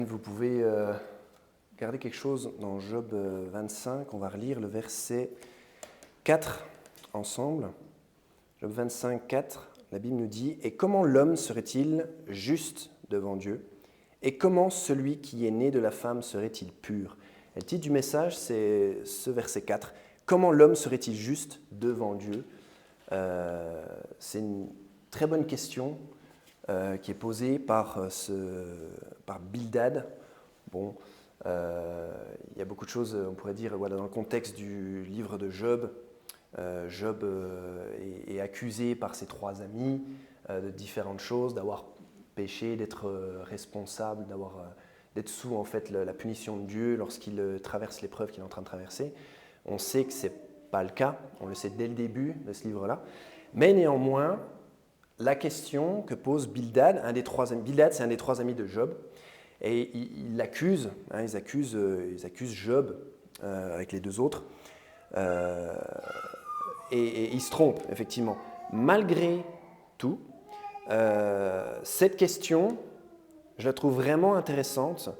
Vous pouvez garder quelque chose dans Job 25, on va relire le verset 4 ensemble. Job 25, 4, la Bible nous dit « Et comment l'homme serait-il juste devant Dieu? Et comment celui qui est né de la femme serait-il pur ?» Et le titre du message, c'est ce verset 4. « Comment l'homme serait-il juste devant Dieu ?» C'est une très bonne question qui est posée par Bildad. Bon, il y a beaucoup de choses, on pourrait dire, voilà, dans le contexte du livre de Job. Job est accusé par ses trois amis de différentes choses, d'avoir péché, d'être responsable, d'être sous en fait la punition de Dieu lorsqu'il traverse l'épreuve qu'il est en train de traverser. On sait que ce n'est pas le cas, on le sait dès le début de ce livre-là. Mais néanmoins, la question que pose Bildad, Bildad c'est un des trois amis de Job, et ils l'accusent, ils accusent Job avec les deux autres, et ils se trompent, effectivement. Malgré tout, cette question, je la trouve vraiment intéressante.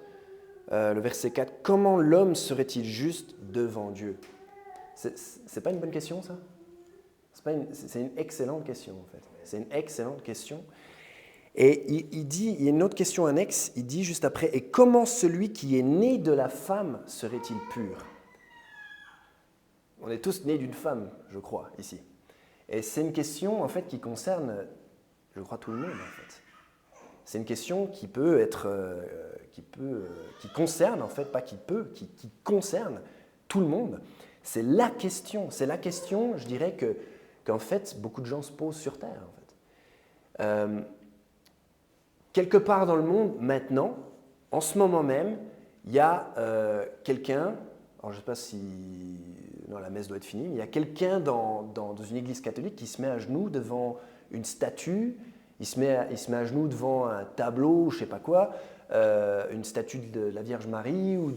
Le verset 4, « Comment l'homme serait-il juste devant Dieu ?» C'est pas une bonne question, ça? C'est une excellente question, en fait. C'est une excellente question. Et il y a une autre question annexe, il dit juste après, « Et comment celui qui est né de la femme serait-il pur ?» On est tous nés d'une femme, je crois, ici. Et c'est une question, en fait, qui concerne, je crois, tout le monde, en fait. C'est une question qui peut être, qui concerne, en fait, pas qui peut, qui concerne tout le monde. C'est la question, je dirais, qu'en fait, beaucoup de gens se posent sur Terre, en fait. Quelque part dans le monde, maintenant, en ce moment même, il y a quelqu'un, alors je ne sais pas si non, la messe doit être finie, mais il y a quelqu'un dans une église catholique qui se met à genoux devant une statue, il se met à genoux devant un tableau, je ne sais pas quoi, une statue de la Vierge Marie ou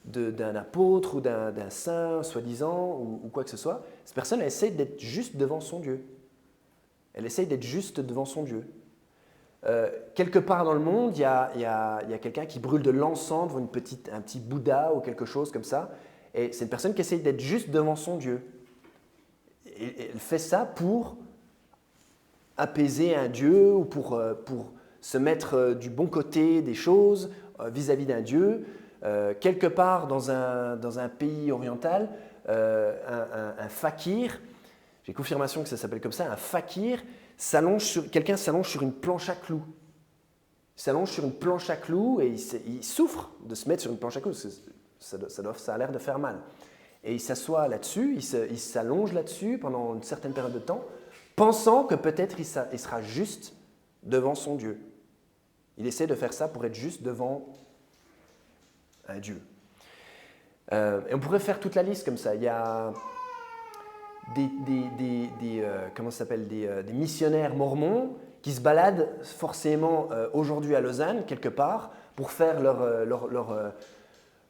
d'un apôtre ou d'un saint, soi-disant, ou quoi que ce soit. Cette personne, elle essaie d'être juste devant son Dieu. Elle essaie d'être juste devant son Dieu. Quelque part dans le monde, il y a quelqu'un qui brûle de l'encens devant un petit Bouddha ou quelque chose comme ça. Et c'est une personne qui essaie d'être juste devant son Dieu. Et elle fait ça pour apaiser un Dieu ou pour se mettre du bon côté des choses vis-à-vis d'un Dieu. Quelque part dans un pays oriental, un fakir, j'ai confirmation que ça s'appelle comme ça, un fakir, quelqu'un s'allonge sur une planche à clous. Il s'allonge sur une planche à clous et il souffre de se mettre sur une planche à clous. Ça a l'air de faire mal. Et il s'assoit là-dessus, il s'allonge là-dessus pendant une certaine période de temps, pensant que peut-être il sera juste devant son Dieu. Il essaie de faire ça pour être juste devant un Dieu. Et on pourrait faire toute la liste comme ça. Il y a des missionnaires mormons qui se baladent forcément aujourd'hui à Lausanne, quelque part, pour faire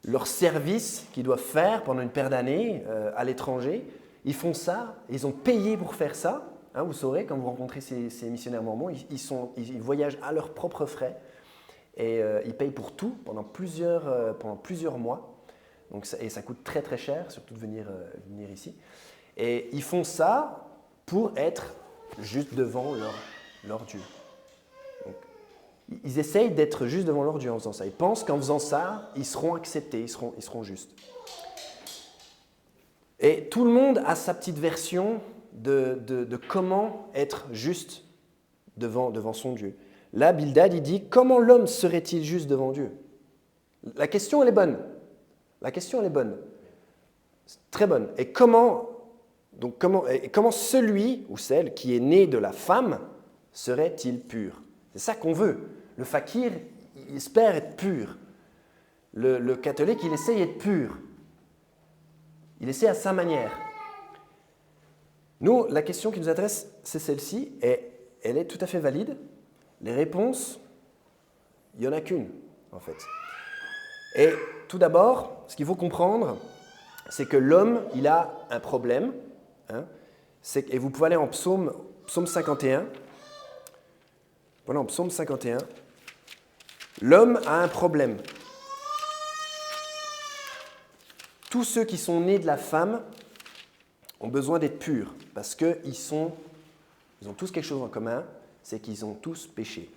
leur service qu'ils doivent faire pendant une paire d'années à l'étranger. Ils font ça, ils ont payé pour faire ça. Hein, vous saurez, quand vous rencontrez ces missionnaires mormons, ils voyagent à leurs propres frais et ils payent pour tout pendant plusieurs mois. Donc, et ça coûte très très cher, surtout de venir ici. Et ils font ça pour être juste devant leur Dieu. Donc, ils essayent d'être juste devant leur Dieu en faisant ça. Ils pensent qu'en faisant ça, ils seront acceptés, ils seront justes. Et tout le monde a sa petite version de comment être juste devant son Dieu. Là, Bildad, il dit « Comment l'homme serait-il juste devant Dieu ?» La question, elle est bonne. La question, elle est bonne. C'est très bonne. Et comment celui ou celle qui est né de la femme serait-il pur? C'est ça qu'on veut. Le fakir, il espère être pur. Le catholique, il essaye d'être pur. Il essaie à sa manière. Nous, la question qui nous intéresse, c'est celle-ci, et elle est tout à fait valide. Les réponses, il n'y en a qu'une, en fait. Et tout d'abord, ce qu'il faut comprendre, c'est que l'homme, il a un problème. Hein, et vous pouvez aller en psaume 51. Voilà, en psaume 51. L'homme a un problème. Tous ceux qui sont nés de la femme ont besoin d'être purs parce qu'ils ont tous quelque chose en commun, c'est qu'ils ont tous péché.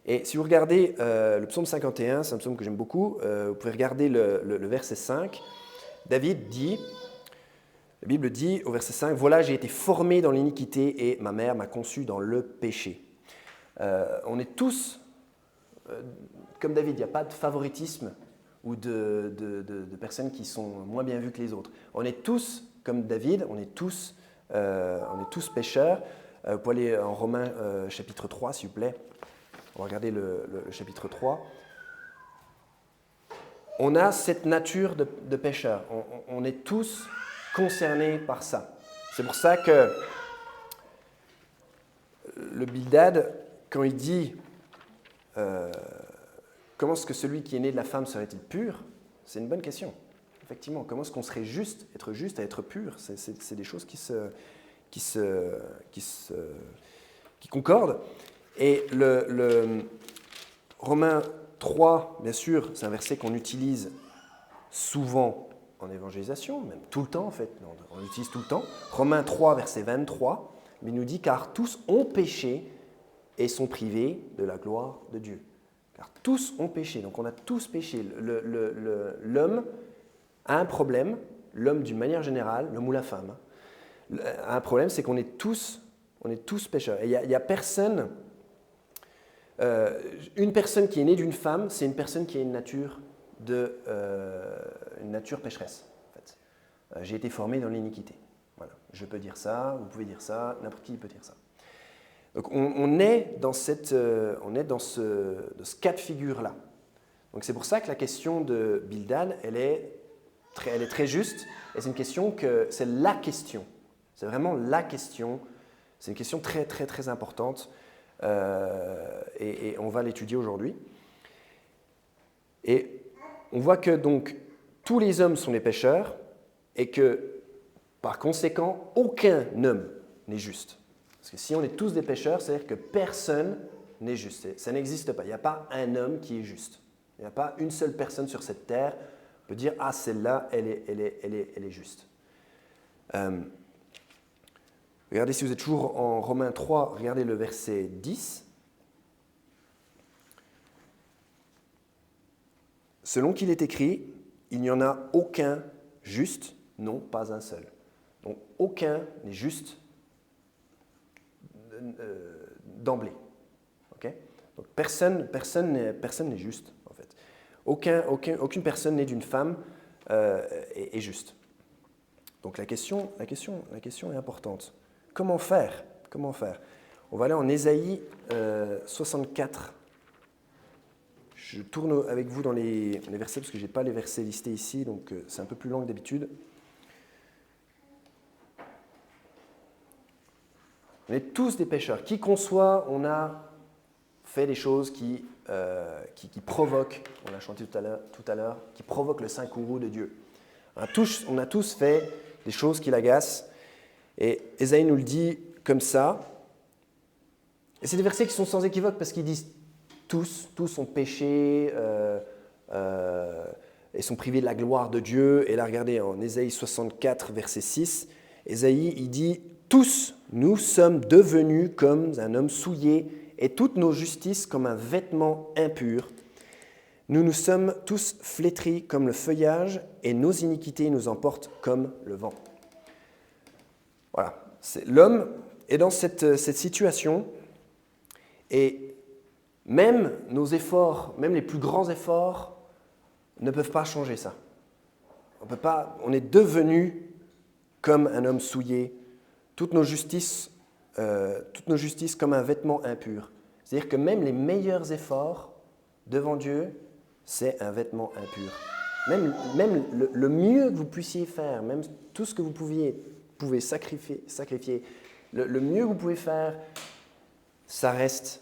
Et si vous regardez le psaume 51, c'est un psaume que j'aime beaucoup, vous pouvez regarder le verset 5. David dit, la Bible dit au verset 5, « Voilà, j'ai été formé dans l'iniquité et ma mère m'a conçu dans le péché. » On est tous, comme David, il n'y a pas de favoritisme ou de personnes qui sont moins bien vues que les autres. On est tous, comme David, on est tous pécheurs. Vous pouvez aller en Romains chapitre 3, s'il vous plaît. On va regarder le chapitre 3. On a cette nature de pécheur. On est tous concernés par ça. C'est pour ça que le Bildad, quand il dit comment est-ce que celui qui est né de la femme serait-il pur, c'est une bonne question. Effectivement, comment est-ce qu'on serait juste à être pur? C'est des choses qui concordent. Et le Romains 3, bien sûr, c'est un verset qu'on utilise souvent en évangélisation, même tout le temps en fait, on l'utilise tout le temps. Romains 3, verset 23, il nous dit « Car tous ont péché et sont privés de la gloire de Dieu. » Car tous ont péché, donc on a tous péché. L'homme a un problème, l'homme d'une manière générale, l'homme ou la femme, a un problème, c'est qu'on est tous pécheurs. Et il y a personne... une personne qui est née d'une femme, c'est une personne qui a une nature pécheresse. En fait. J'ai été formé dans l'iniquité. Voilà. Je peux dire ça, vous pouvez dire ça, n'importe qui peut dire ça. Donc on est dans ce cas de figure-là. Donc c'est pour ça que la question de Bildad, elle est très juste, et c'est une question que c'est la question. C'est vraiment la question. C'est une question très très très importante. Et on va l'étudier aujourd'hui. Et on voit que donc tous les hommes sont des pécheurs et que par conséquent aucun homme n'est juste. Parce que si on est tous des pécheurs, c'est-à-dire que personne n'est juste. Ça n'existe pas. Il n'y a pas un homme qui est juste. Il n'y a pas une seule personne sur cette terre qui peut dire « Ah, celle-là, elle est juste ». Regardez, si vous êtes toujours en Romains 3, regardez le verset 10. Selon qu'il est écrit, il n'y en a aucun juste, non, pas un seul. Donc, aucun n'est juste d'emblée. Okay? Donc, personne n'est juste, en fait. Aucune personne née d'une femme est juste. Donc, la question est importante. Comment faire? On va aller en Ésaïe 64. Je tourne avec vous dans les versets parce que je n'ai pas les versets listés ici, donc c'est un peu plus long que d'habitude. On est tous des pécheurs. Qui qu'on soit, on a fait des choses qui provoquent, on l'a chanté tout à l'heure, qui provoquent le saint courroux de Dieu. On a tous fait des choses qui l'agacent. Et Ésaïe nous le dit comme ça. Et c'est des versets qui sont sans équivoque parce qu'ils disent tous ont péché et sont privés de la gloire de Dieu. Et là, regardez, en Ésaïe 64, verset 6, Ésaïe, il dit « Tous, nous sommes devenus comme un homme souillé et toutes nos justices comme un vêtement impur. Nous nous sommes tous flétris comme le feuillage et nos iniquités nous emportent comme le vent. » Voilà, l'homme est dans cette situation et même nos efforts, même les plus grands efforts, ne peuvent pas changer ça. On est devenu comme un homme souillé, toutes nos justices comme un vêtement impur. C'est-à-dire que même les meilleurs efforts devant Dieu, c'est un vêtement impur. Même le mieux que vous puissiez faire, même tout ce que vous pouvez sacrifier, le mieux que vous pouvez faire, ça reste.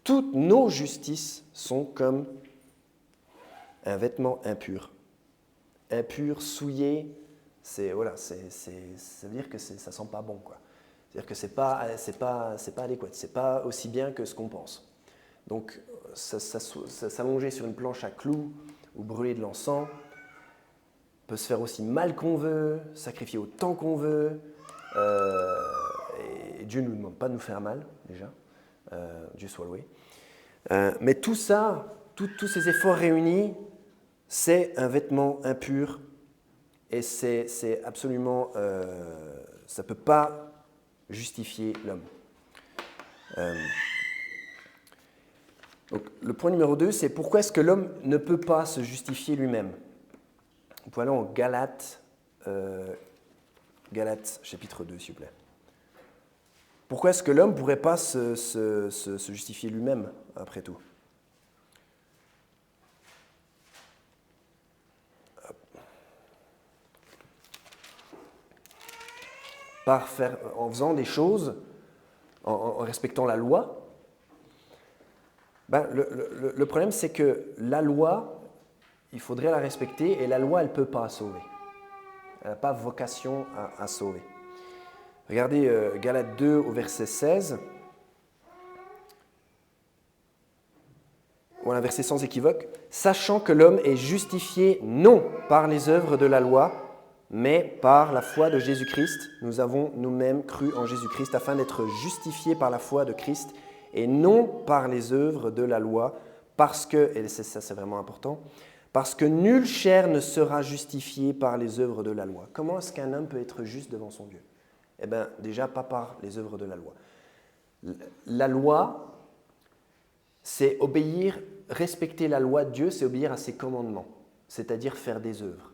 Toutes nos justices sont comme un vêtement impur. Impur, souillé, ça veut dire que ça sent pas bon, quoi. C'est-à-dire que c'est pas adéquat, c'est pas aussi bien que ce qu'on pense. Donc, s'allonger sur une planche à clous ou brûler de l'encens peut se faire aussi mal qu'on veut, sacrifier autant qu'on veut. Et Dieu ne nous demande pas de nous faire mal, déjà. Dieu soit loué. Mais tout ça, tous ces efforts réunis, c'est un vêtement impur et c'est absolument, ça ne peut pas justifier l'homme. Donc, le point numéro 2, c'est pourquoi est-ce que l'homme ne peut pas se justifier lui-même. On peut aller en Galates, Galates chapitre 2, s'il vous plaît. Pourquoi est-ce que l'homme ne pourrait pas se justifier lui-même, après tout? En faisant des choses, en respectant la loi. Le problème, c'est que la loi, il faudrait la respecter, et la loi, elle ne peut pas sauver. Elle n'a pas vocation à sauver. Regardez Galates 2 au verset 16. Voilà un verset sans équivoque. « Sachant que l'homme est justifié non par les œuvres de la loi, mais par la foi de Jésus-Christ. Nous avons nous-mêmes cru en Jésus-Christ afin d'être justifiés par la foi de Christ et non par les œuvres de la loi, parce que, et ça c'est vraiment important, parce que nulle chair ne sera justifiée par les œuvres de la loi. » Comment est-ce qu'un homme peut être juste devant son Dieu? Eh bien, déjà, pas par les œuvres de la loi. La loi, c'est obéir, respecter la loi de Dieu, c'est obéir à ses commandements, c'est-à-dire faire des œuvres.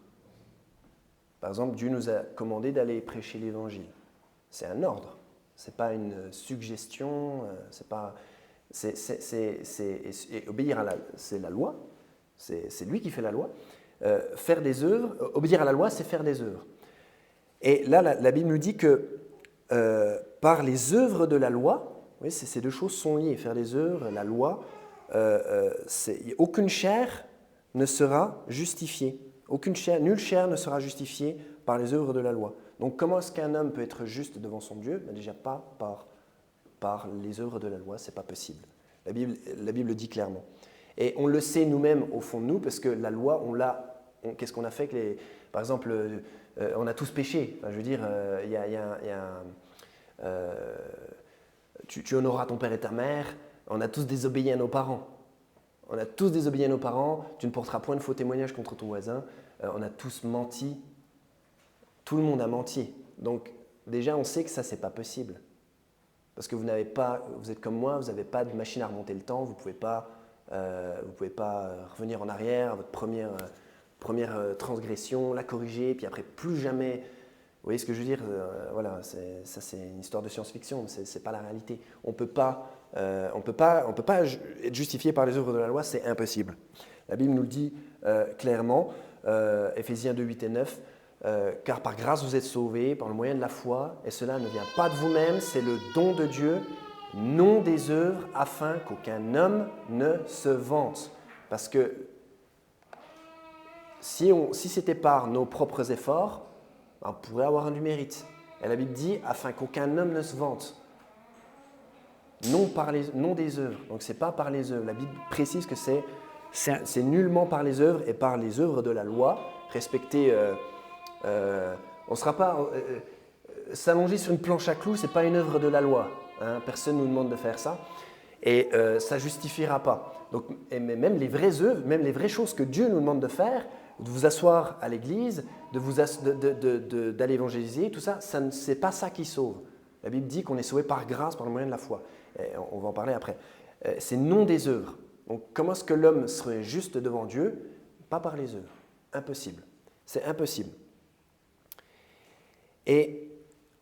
Par exemple, Dieu nous a commandé d'aller prêcher l'Évangile. C'est un ordre, ce n'est pas une suggestion, obéir à c'est la loi, c'est lui qui fait la loi. Faire des œuvres, obéir à la loi, c'est faire des œuvres. Et là, la Bible nous dit que par les œuvres de la loi, oui, ces deux choses sont liées, faire des œuvres, la loi, aucune chair ne sera justifiée. Nulle chair ne sera justifiée par les œuvres de la loi. Donc comment est-ce qu'un homme peut être juste devant son Dieu? Déjà pas par les œuvres de la loi, ce n'est pas possible. La Bible le dit clairement. Et on le sait nous-mêmes au fond de nous, parce que la loi, qu'est-ce qu'on a fait par exemple, on a tous péché. Enfin, je veux dire, tu honoreras ton père et ta mère. On a tous désobéi à nos parents. On a tous désobéi à nos parents. Tu ne porteras point de faux témoignages contre ton voisin. On a tous menti. Tout le monde a menti. Donc, déjà, on sait que ça, ce n'est pas possible. Parce que vous êtes comme moi, vous n'avez pas de machine à remonter le temps. Vous ne pouvez pas revenir en arrière à votre première transgression, la corriger, puis après, plus jamais. Vous voyez ce que je veux dire? Voilà, ça c'est une histoire de science-fiction, ce n'est pas la réalité. On peut pas être justifié par les œuvres de la loi, c'est impossible. La Bible nous le dit clairement, Éphésiens 2, 8 et 9, car par grâce vous êtes sauvés par le moyen de la foi, et cela ne vient pas de vous-même, c'est le don de Dieu, non des œuvres, afin qu'aucun homme ne se vante. Parce que si c'était par nos propres efforts, on pourrait avoir du mérite. Et la Bible dit, afin qu'aucun homme ne se vante. Non des œuvres. Donc, ce n'est pas par les œuvres. La Bible précise que c'est nullement par les œuvres et par les œuvres de la loi. Respecter, on ne sera pas... s'allonger sur une planche à clous, ce n'est pas une œuvre de la loi. Hein, personne ne nous demande de faire ça. Et ça ne justifiera pas. Donc, même les vraies œuvres, même les vraies choses que Dieu nous demande de faire, de vous asseoir à l'église, d'aller évangéliser, tout ça, c'est pas ça qui sauve. La Bible dit qu'on est sauvé par grâce, par le moyen de la foi. Et on va en parler après. C'est non des œuvres. Donc comment est-ce que l'homme serait juste devant Dieu? Pas par les œuvres. Impossible. C'est impossible. Et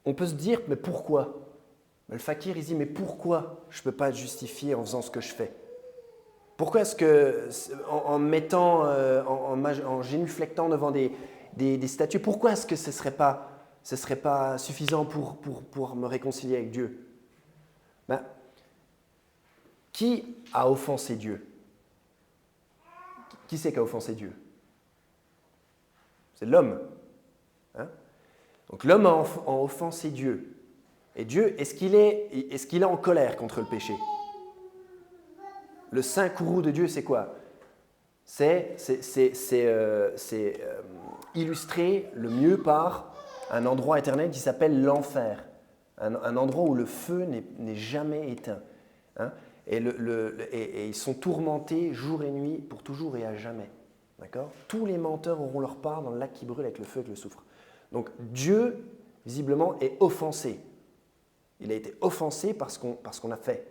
on peut se dire, mais pourquoi? Le fakir, il dit, mais pourquoi je ne peux pas être justifié en faisant ce que je fais? Pourquoi est-ce que, en mettant, en génuflectant devant des statues, pourquoi est-ce que ce ne serait pas suffisant pour me réconcilier avec Dieu? Qui a offensé Dieu? Qui c'est qui a offensé Dieu? C'est l'homme. Hein? Donc l'homme a offensé Dieu. Et Dieu, est-ce qu'il est en colère contre le péché? le saint courroux de Dieu, c'est quoi? C'est illustré le mieux par un endroit éternel qui s'appelle l'enfer. Un endroit où le feu n'est jamais éteint. Hein? Et ils sont tourmentés jour et nuit pour toujours et à jamais. D'accord? Tous les menteurs auront leur part dans le lac qui brûle avec le feu et avec le soufre. Donc Dieu, visiblement, est offensé. Il a été offensé par ce qu'on a fait.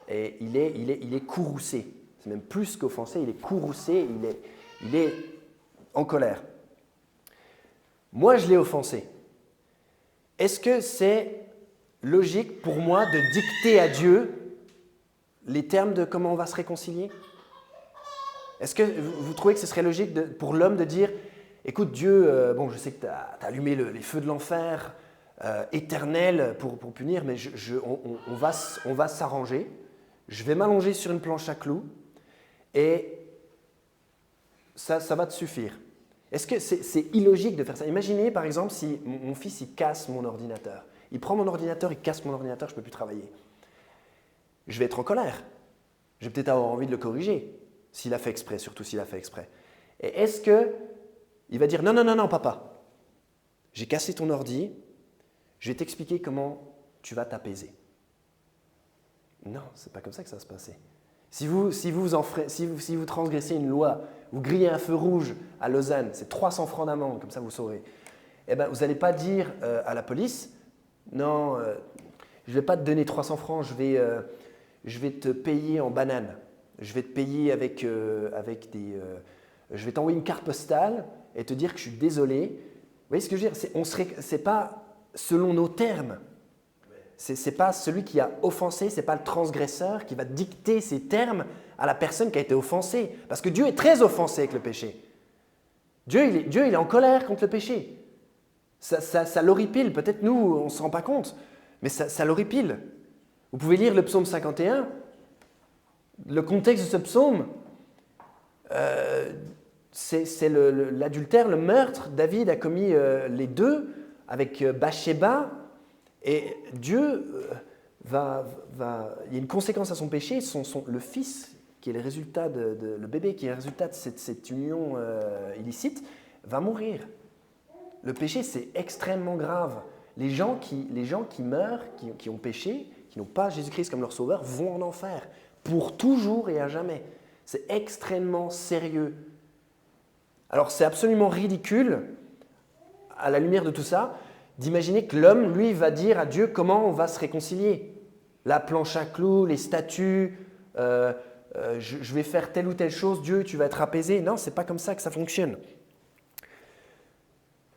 Et il est courroucé. C'est même plus qu'offensé, il est courroucé, il est en colère. Moi, je l'ai offensé. Est-ce que c'est logique pour moi de dicter à Dieu les termes de comment on va se réconcilier? Est-ce que vous trouvez que ce serait logique pour l'homme de dire « Écoute Dieu, bon, je sais que tu as allumé les feux de l'enfer éternels pour punir, mais on va s'arranger. Je vais m'allonger sur une planche à clous et ça va te suffire. » Est-ce que c'est illogique de faire ça? Imaginez par exemple si mon fils il casse mon ordinateur. Il prend mon ordinateur, il casse mon ordinateur, je ne peux plus travailler. Je vais être en colère. Je vais peut-être avoir envie de le corriger, s'il a fait exprès, surtout s'il a fait exprès. Et est-ce qu'il va dire non, non, non, non, papa, j'ai cassé ton ordi, je vais t'expliquer comment tu vas t'apaiser. Non, ce n'est pas comme ça que ça va se passer. Si vous transgressez une loi, vous grillez un feu rouge à Lausanne, c'est 300 francs d'amende, comme ça vous saurez. Eh ben, vous n'allez pas dire à la police, non, je ne vais pas te donner 300 francs, je vais te payer en banane. Je vais te payer avec des... je vais t'envoyer une carte postale et te dire que je suis désolé. Vous voyez ce que je veux dire? C'est pas selon nos termes. C'est pas celui qui a offensé, c'est pas le transgresseur qui va dicter ses termes à la personne qui a été offensée. Parce que Dieu est très offensé avec le péché. Dieu, il est en colère contre le péché. Ça l'horripile. Peut-être nous, on ne se rend pas compte, mais ça l'horripile. Vous pouvez lire le psaume 51. Le contexte de ce psaume, c'est l'adultère, le meurtre. David a commis les deux avec Bathsheba. Et Dieu il y a une conséquence à son péché. Le fils, qui est le résultat le bébé qui est le résultat de cette union illicite, va mourir. Le péché, c'est extrêmement grave. Les gens qui meurent, qui ont péché, qui n'ont pas Jésus-Christ comme leur sauveur, vont en enfer, pour toujours et à jamais. C'est extrêmement sérieux. Alors c'est absolument ridicule, à la lumière de tout ça, d'imaginer que l'homme, lui, va dire à Dieu comment on va se réconcilier. La planche à clous, les statues, je vais faire telle ou telle chose, Dieu, tu vas être apaisé. Non, ce n'est pas comme ça que ça fonctionne.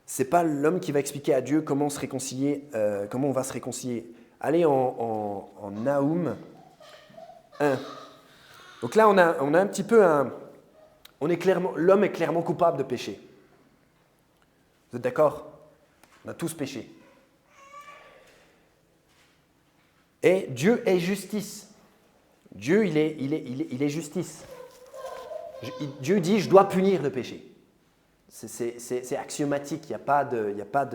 Ce n'est pas l'homme qui va expliquer à Dieu comment se réconcilier, comment on va se réconcilier. Allez en Naoum 1. Donc là, on a un petit peu l'homme est clairement coupable de péché. Vous êtes d'accord? On a tous péché. Et Dieu est justice. Dieu, il est justice. Dieu dit, je dois punir le péché. C'est axiomatique, il n'y a pas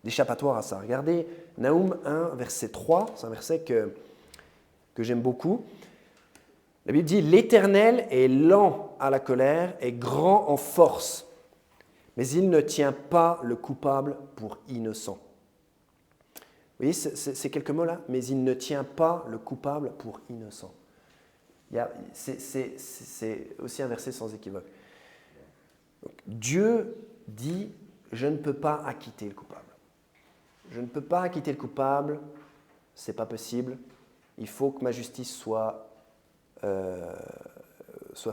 d'échappatoire à ça. Regardez, Naoum 1, verset 3, c'est un verset que j'aime beaucoup. La Bible dit, l'Éternel est lent à la colère et grand en force, mais il ne tient pas le coupable pour innocent. Vous voyez ces quelques mots-là? Mais il ne tient pas le coupable pour innocent. C'est aussi un verset sans équivoque. Donc, Dieu dit, je ne peux pas acquitter le coupable. Je ne peux pas acquitter le coupable, ce n'est pas possible. Il faut que ma justice soit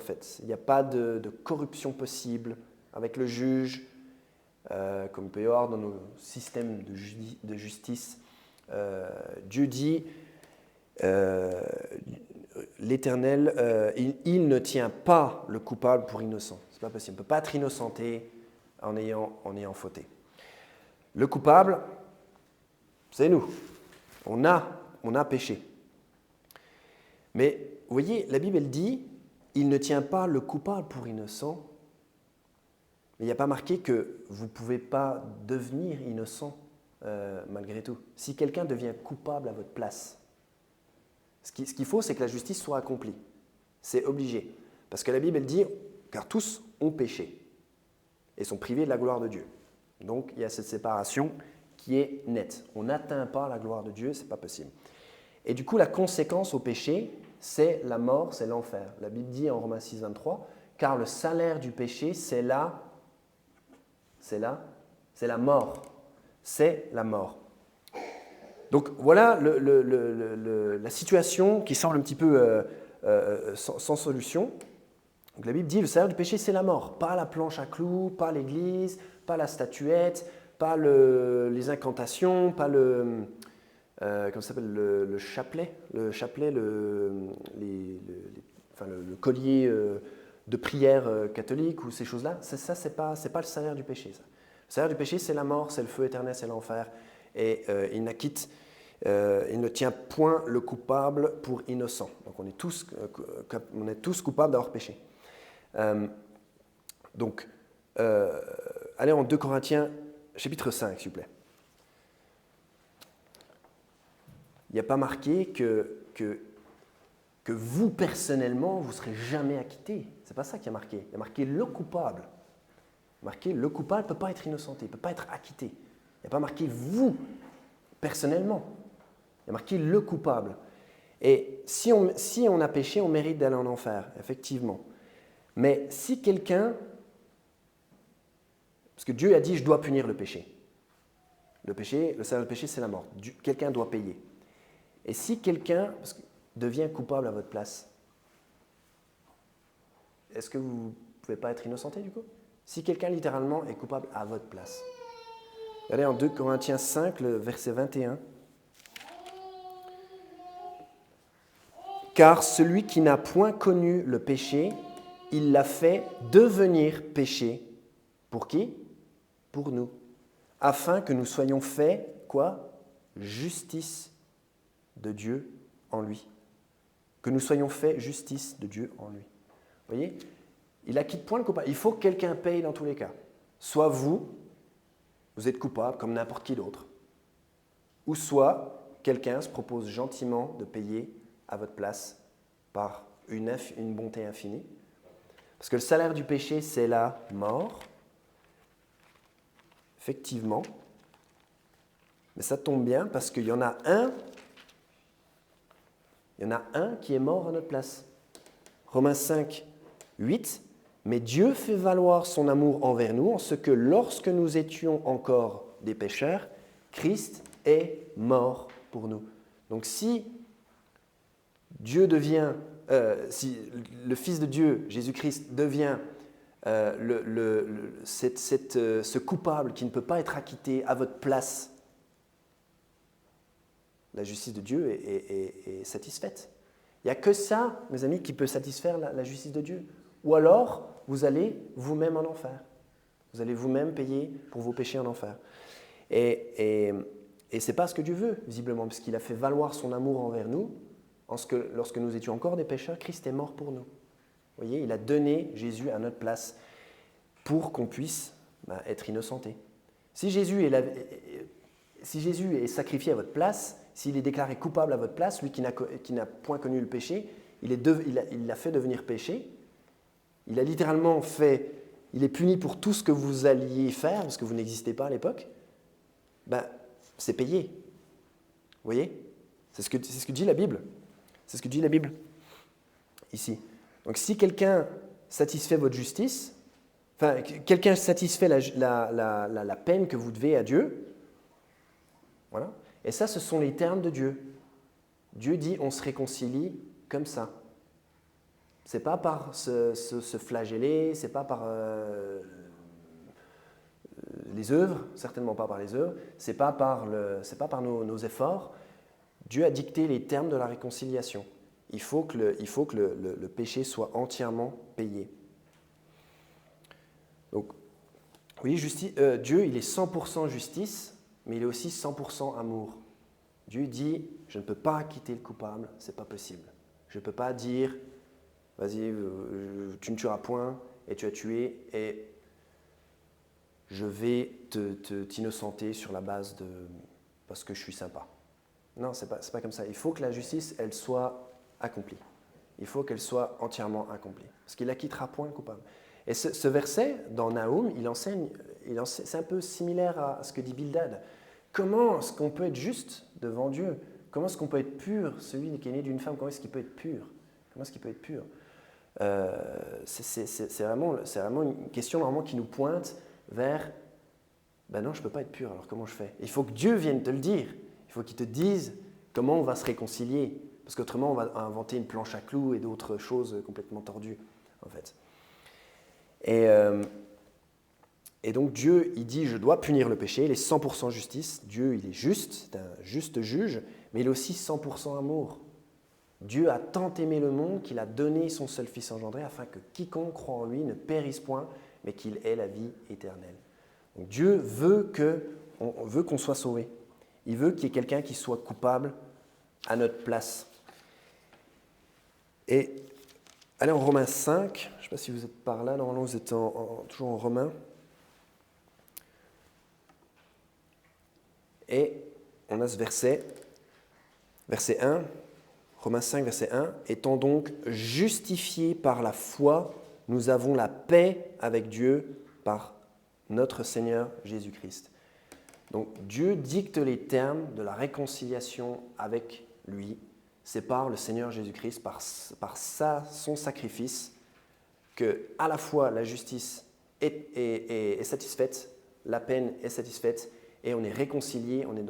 faite. Il n'y a pas de corruption possible avec le juge, comme il peut y avoir dans nos systèmes de justice. Dieu dit, l'Éternel, il ne tient pas le coupable pour innocent. Ce n'est pas possible. On ne peut pas être innocenté en ayant fauté. Le coupable, c'est nous. On a péché. Mais vous voyez, la Bible, elle dit, il ne tient pas le coupable pour innocent. Mais il n'y a pas marqué que vous ne pouvez pas devenir innocent malgré tout. Si quelqu'un devient coupable à votre place, ce qu'il faut, c'est que la justice soit accomplie. C'est obligé. Parce que la Bible, elle dit, car tous ont péché et sont privés de la gloire de Dieu. Donc, il y a cette séparation qui est nette. On n'atteint pas la gloire de Dieu, ce n'est pas possible. Et du coup, la conséquence au péché, c'est la mort, c'est l'enfer. La Bible dit en Romains 6, 23, car le salaire du péché, c'est la mort. C'est la mort. Donc voilà la situation qui semble un petit peu sans solution. Donc la Bible dit le salaire du péché, c'est la mort. Pas la planche à clous, pas l'église, pas la statuette, pas les incantations, pas comment ça s'appelle, le chapelet, le collier de prière catholique ou ces choses-là. Ça, c'est pas le salaire du péché. Ça. Le salaire du péché, c'est la mort, c'est le feu éternel, c'est l'enfer. Et il ne tient point le coupable pour innocent. Donc on est tous coupables d'avoir péché. Allez en 2 Corinthiens, chapitre 5, s'il vous plaît. Il n'y a pas marqué que vous, personnellement, vous ne serez jamais acquitté. Ce n'est pas ça qui a marqué. Il y a marqué le coupable. Marqué le coupable ne peut pas être innocenté, ne peut pas être acquitté. Il n'y a pas marqué vous, personnellement. Il y a marqué le coupable. Et si on a péché, on mérite d'aller en enfer, effectivement. Mais si quelqu'un... Parce que Dieu a dit, je dois punir le péché. Le salaire du péché, c'est la mort. Quelqu'un doit payer. Et si quelqu'un devient coupable à votre place, est-ce que vous ne pouvez pas être innocenté du coup? Si quelqu'un littéralement est coupable à votre place. Regardez en 2 Corinthiens 5, le verset 21. Car celui qui n'a point connu le péché, il l'a fait devenir péché. Pour qui? Pour nous. Afin que nous soyons faits, quoi? Justice de Dieu en lui. Que nous soyons faits justice de Dieu en lui. Vous voyez? Il acquitte point le coupable. Il faut que quelqu'un paye dans tous les cas. Soit vous êtes coupable comme n'importe qui d'autre. Ou soit quelqu'un se propose gentiment de payer à votre place par une bonté infinie. Parce que le salaire du péché, c'est la mort. Effectivement. Mais ça tombe bien parce qu'il y en a un qui est mort à notre place. Romains 5, 8. Mais Dieu fait valoir son amour envers nous en ce que lorsque nous étions encore des pécheurs, Christ est mort pour nous. Donc si Dieu devient, si le Fils de Dieu, Jésus-Christ, devient ce coupable qui ne peut pas être acquitté à votre place, la justice de Dieu est satisfaite. Il n'y a que ça, mes amis, qui peut satisfaire la justice de Dieu. Ou alors, vous allez vous-même en enfer. Vous allez vous-même payer pour vos péchés en enfer. Et ce n'est pas ce que Dieu veut, visiblement, puisqu'il a fait valoir son amour envers nous, lorsque nous étions encore des pécheurs, Christ est mort pour nous. Vous voyez, il a donné Jésus à notre place pour qu'on puisse être innocenté. Si Jésus est sacrifié à votre place, s'il est déclaré coupable à votre place, lui qui n'a point connu le péché, il l'a fait devenir péché. Il a littéralement il est puni pour tout ce que vous alliez faire, parce que vous n'existez pas à l'époque. C'est payé. Vous voyez? C'est ce que dit la Bible. C'est ce que dit la Bible ici. Donc si quelqu'un satisfait votre justice, quelqu'un satisfait la peine que vous devez à Dieu, voilà. Et ça, ce sont les termes de Dieu. Dieu dit on se réconcilie comme ça. Ce n'est pas par se flageller, ce n'est pas par les œuvres, certainement pas par les œuvres, ce n'est pas par nos efforts. Dieu a dicté les termes de la réconciliation. Il faut que le péché soit entièrement payé. Donc, oui, Dieu, il est 100% justice, mais il est aussi 100% amour. Dieu dit, je ne peux pas acquitter le coupable, ce n'est pas possible. Je ne peux pas dire, vas-y, tu ne tueras point, et tu as tué, et je vais t'innocenter sur la base parce que je suis sympa. Non, ce n'est pas comme ça. Il faut que la justice, elle soit accomplie. il faut qu'elle soit entièrement accomplie. Parce qu'il acquittera point coupable. Et ce verset, dans Nahum, il enseigne, c'est un peu similaire à ce que dit Bildad. Comment est-ce qu'on peut être juste devant Dieu? Comment est-ce qu'on peut être pur? Celui qui est né d'une femme, comment est-ce qu'il peut être pur? Comment est-ce qu'il peut être pur? C'est vraiment une question normalement qui nous pointe vers ben non, je ne peux pas être pur, alors comment je fais? Il faut que Dieu vienne te le dire. Il faut qu'il te dise comment on va se réconcilier. Parce qu'autrement, on va inventer une planche à clous et d'autres choses complètement tordues, en fait. Et donc Dieu, il dit, je dois punir le péché, il est 100% justice. Dieu, il est juste, c'est un juste juge, mais il est aussi 100% amour. Dieu a tant aimé le monde qu'il a donné son seul Fils engendré afin que quiconque croit en lui ne périsse point, mais qu'il ait la vie éternelle. Donc Dieu veut qu'on soit sauvé. Il veut qu'il y ait quelqu'un qui soit coupable à notre place. Et allez en Romains 5, je ne sais pas si vous êtes par là, normalement vous êtes toujours en Romains. Et on a ce verset 1, Romains 5, verset 1, « Étant donc justifiés par la foi, nous avons la paix avec Dieu par notre Seigneur Jésus-Christ. » Donc Dieu dicte les termes de la réconciliation avec lui. C'est par le Seigneur Jésus-Christ, par son sacrifice, que à la fois la justice est satisfaite, la peine est satisfaite, et on est réconcilié, on est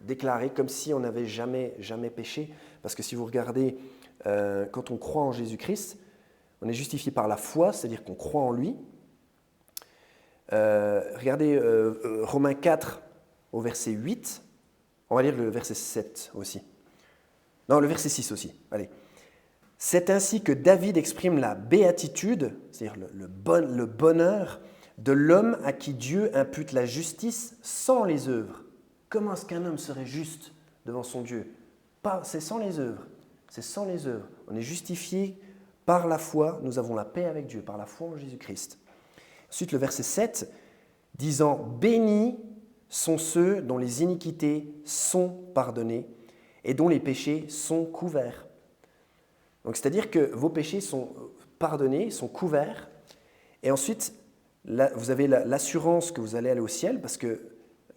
déclaré comme si on n'avait jamais péché. Parce que si vous regardez, quand on croit en Jésus-Christ, on est justifié par la foi, c'est-à-dire qu'on croit en lui. Regardez Romains 4 au verset 8. On va lire le verset 7 aussi. Non, le verset 6 aussi. Allez. C'est ainsi que David exprime la béatitude, c'est-à-dire le bonheur de l'homme à qui Dieu impute la justice sans les œuvres. Comment est-ce qu'un homme serait juste devant son Dieu? C'est sans les œuvres. C'est sans les œuvres. On est justifié par la foi. Nous avons la paix avec Dieu par la foi en Jésus-Christ. Ensuite, le verset 7, disant « Bénis sont ceux dont les iniquités sont pardonnées et dont les péchés sont couverts. » Donc, c'est-à-dire que vos péchés sont pardonnés, sont couverts. Et ensuite, là, vous avez l'assurance que vous allez aller au ciel, parce que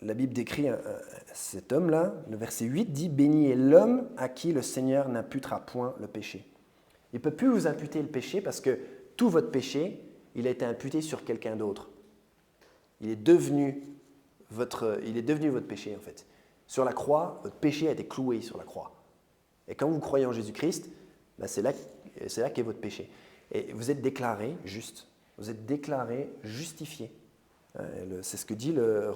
la Bible décrit cet homme-là. Le verset 8 dit « Béni est l'homme à qui le Seigneur n'imputera point le péché. » Il ne peut plus vous imputer le péché parce que tout votre péché, il a été imputé sur quelqu'un d'autre. Il est devenu votre péché, en fait. Sur la croix, votre péché a été cloué sur la croix. Et quand vous croyez en Jésus-Christ, ben c'est là qu'est votre péché. Et vous êtes déclaré juste. Vous êtes déclaré justifié. C'est ce que dit le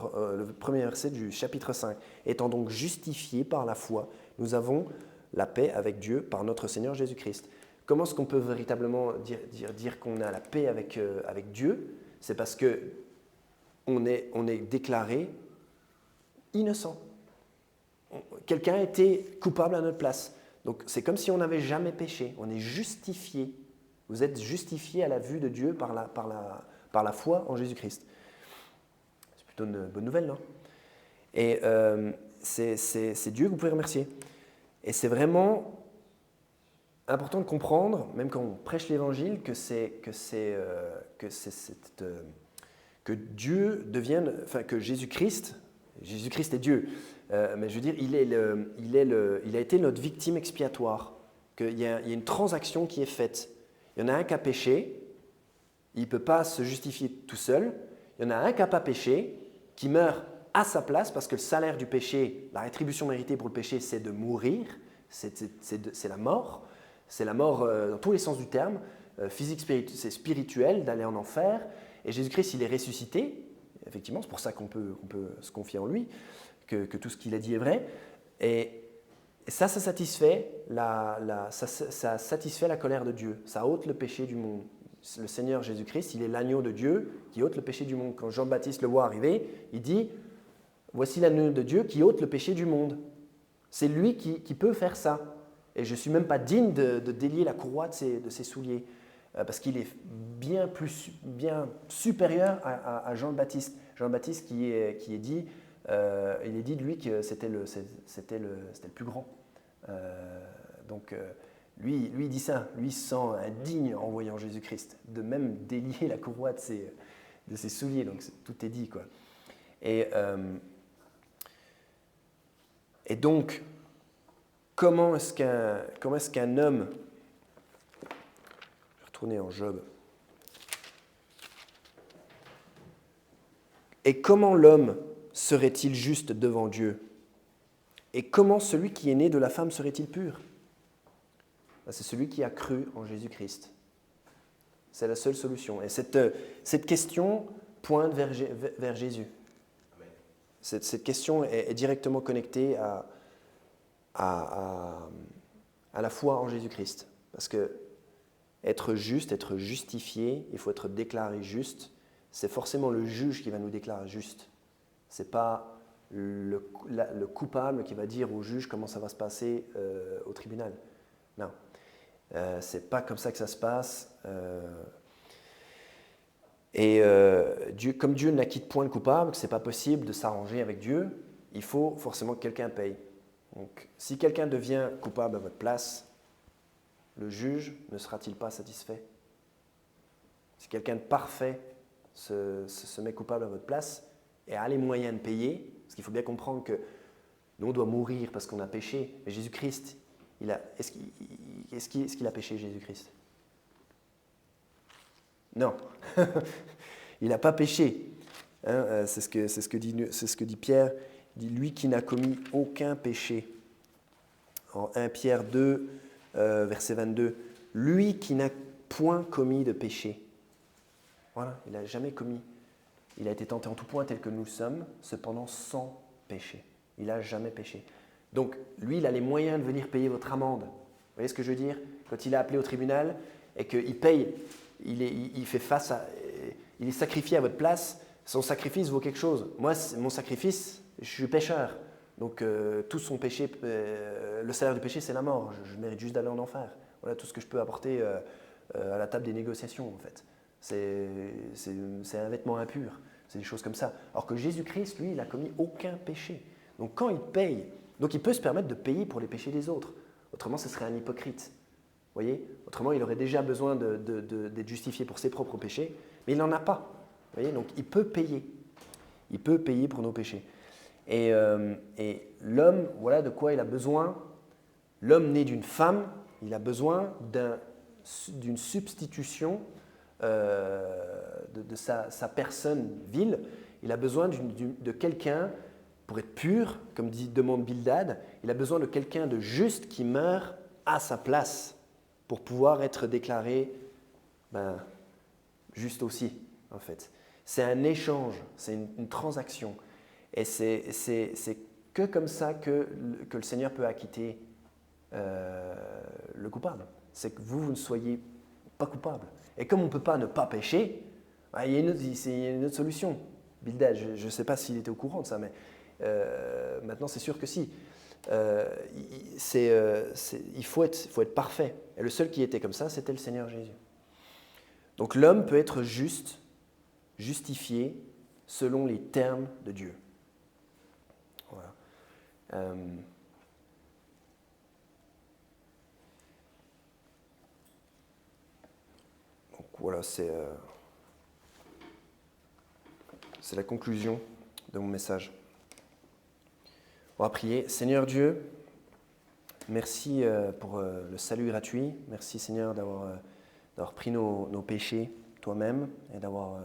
premier verset du chapitre 5. Étant donc justifiés par la foi, nous avons la paix avec Dieu par notre Seigneur Jésus-Christ. Comment est-ce qu'on peut véritablement dire qu'on a la paix avec Dieu? C'est parce qu'on est déclaré innocent. Quelqu'un a été coupable à notre place. Donc c'est comme si on n'avait jamais péché. On est justifié. Vous êtes justifié à la vue de Dieu par la foi en Jésus-Christ. C'est plutôt une bonne nouvelle, non? Et c'est Dieu que vous pouvez remercier. Et c'est vraiment important de comprendre, même quand on prêche l'Évangile, que Dieu devienne, enfin que Jésus-Christ est Dieu, mais je veux dire, il a été notre victime expiatoire, qu'il y a une transaction qui est faite. Il y en a un qui a péché, il ne peut pas se justifier tout seul. Il y en a un qui n'a pas péché, qui meurt à sa place, parce que le salaire du péché, la rétribution méritée pour le péché, c'est de mourir, c'est la mort. C'est la mort dans tous les sens du terme, physique, c'est spirituel, d'aller en enfer. Et Jésus-Christ, il est ressuscité. Effectivement, c'est pour ça qu'on peut se confier en lui, que tout ce qu'il a dit est vrai. Et ça satisfait ça satisfait la colère de Dieu. Ça ôte le péché du monde. Le Seigneur Jésus-Christ, il est l'agneau de Dieu qui ôte le péché du monde. Quand Jean-Baptiste le voit arriver, il dit « Voici l'agneau de Dieu qui ôte le péché du monde. » C'est lui qui peut faire ça. Et je ne suis même pas digne de délier la courroie de ses souliers, parce qu'il est bien supérieur à Jean-Baptiste. Jean-Baptiste il est dit de lui que c'était le plus grand. Donc, lui, il dit ça. Lui, il se sent indigne en voyant Jésus-Christ, de même délier la courroie de ses souliers. Donc, tout est dit, quoi. Et donc, comment est-ce qu'un homme... Je vais retourner en Job. Et comment l'homme serait-il juste devant Dieu? Et comment celui qui est né de la femme serait-il pur? C'est celui qui a cru en Jésus-Christ. C'est la seule solution. Et cette question pointe vers Jésus. Cette question est directement connectée à la foi en Jésus-Christ. Parce que être juste, être justifié, il faut être déclaré juste. C'est forcément le juge qui va nous déclarer juste. Ce n'est pas le coupable qui va dire au juge comment ça va se passer au tribunal. Non. Ce n'est pas comme ça que ça se passe. Comme Dieu n'acquitte point le coupable, que ce n'est pas possible de s'arranger avec Dieu, il faut forcément que quelqu'un paye. Donc, si quelqu'un devient coupable à votre place, le juge ne sera-t-il pas satisfait? Si quelqu'un de parfait se met coupable à votre place et a les moyens de payer, parce qu'il faut bien comprendre que nous, on doit mourir parce qu'on a péché, mais Jésus-Christ, est-ce qu'il a péché, Jésus-Christ? Non, il n'a pas péché. Hein, c'est ce que dit Pierre. Il dit, lui qui n'a commis aucun péché. En 1 Pierre 2, verset 22, lui qui n'a point commis de péché. Voilà, il n'a jamais commis. Il a été tenté en tout point tel que nous sommes, cependant sans péché. Il n'a jamais péché. Donc, lui, il a les moyens de venir payer votre amende. Vous voyez ce que je veux dire? Quand il est appelé au tribunal et qu'il paye, il est sacrifié à votre place, son sacrifice vaut quelque chose. Moi, mon sacrifice, je suis pécheur. Donc, tout son péché, le salaire du péché, c'est la mort. Je mérite juste d'aller en enfer. Voilà tout ce que je peux apporter à la table des négociations, en fait. C'est un vêtement impur. C'est des choses comme ça. Alors que Jésus-Christ, lui, il n'a commis aucun péché. Donc, quand il paye, donc il peut se permettre de payer pour les péchés des autres. Autrement, ce serait un hypocrite. Vous voyez? Autrement, il aurait déjà besoin d'être justifié pour ses propres péchés, mais il n'en a pas. Vous voyez? Donc, il peut payer. Il peut payer pour nos péchés. Et l'homme, voilà de quoi il a besoin. L'homme né d'une femme, il a besoin d'une substitution de sa personne vile. Il a besoin de quelqu'un, pour être pur, comme demande Bildad, il a besoin de quelqu'un de juste qui meurt à sa place pour pouvoir être déclaré juste aussi, en fait. C'est un échange, c'est une transaction. Et c'est que comme ça que le Seigneur peut acquitter le coupable. C'est que vous ne soyez pas coupable. Et comme on ne peut pas ne pas pécher, il y a une autre solution. Bildad, je ne sais pas s'il était au courant de ça, mais maintenant c'est sûr que si. Il faut être parfait. Et le seul qui était comme ça, c'était le Seigneur Jésus. Donc l'homme peut être juste, justifié selon les termes de Dieu. Voilà. Donc voilà, c'est la conclusion de mon message. On va prier. Seigneur Dieu, merci pour le salut gratuit. Merci Seigneur d'avoir pris nos péchés toi-même et d'avoir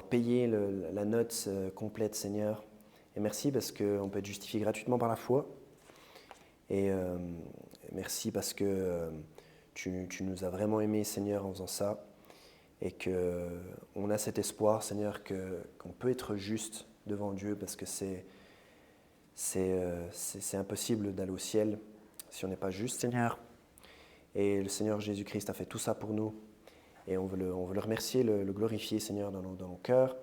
payé la note complète, Seigneur. Et merci parce qu'on peut être justifié gratuitement par la foi. Et merci parce que tu nous as vraiment aimés, Seigneur, en faisant ça. Et qu'on a cet espoir, Seigneur, qu'on peut être juste devant Dieu parce que c'est impossible d'aller au ciel si on n'est pas juste, Seigneur. Et le Seigneur Jésus-Christ a fait tout ça pour nous. Et on veut le remercier, le glorifier, Seigneur, dans nos cœurs.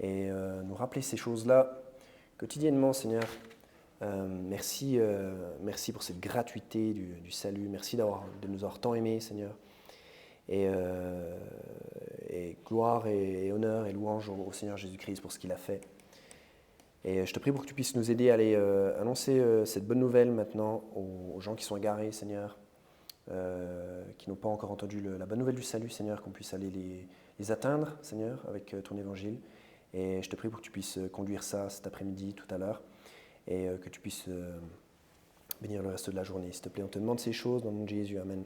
Et nous rappeler ces choses-là quotidiennement, Seigneur. Merci pour cette gratuité du salut. Merci de nous avoir tant aimés, Seigneur. Et gloire et honneur et louange au Seigneur Jésus-Christ pour ce qu'il a fait. Et je te prie pour que tu puisses nous aider à aller annoncer cette bonne nouvelle maintenant aux gens qui sont égarés, Seigneur, qui n'ont pas encore entendu la bonne nouvelle du salut, Seigneur, qu'on puisse aller les atteindre, Seigneur, avec ton évangile. Et je te prie pour que tu puisses conduire ça cet après-midi, tout à l'heure, et que tu puisses bénir le reste de la journée. S'il te plaît, on te demande ces choses dans le nom de Jésus. Amen.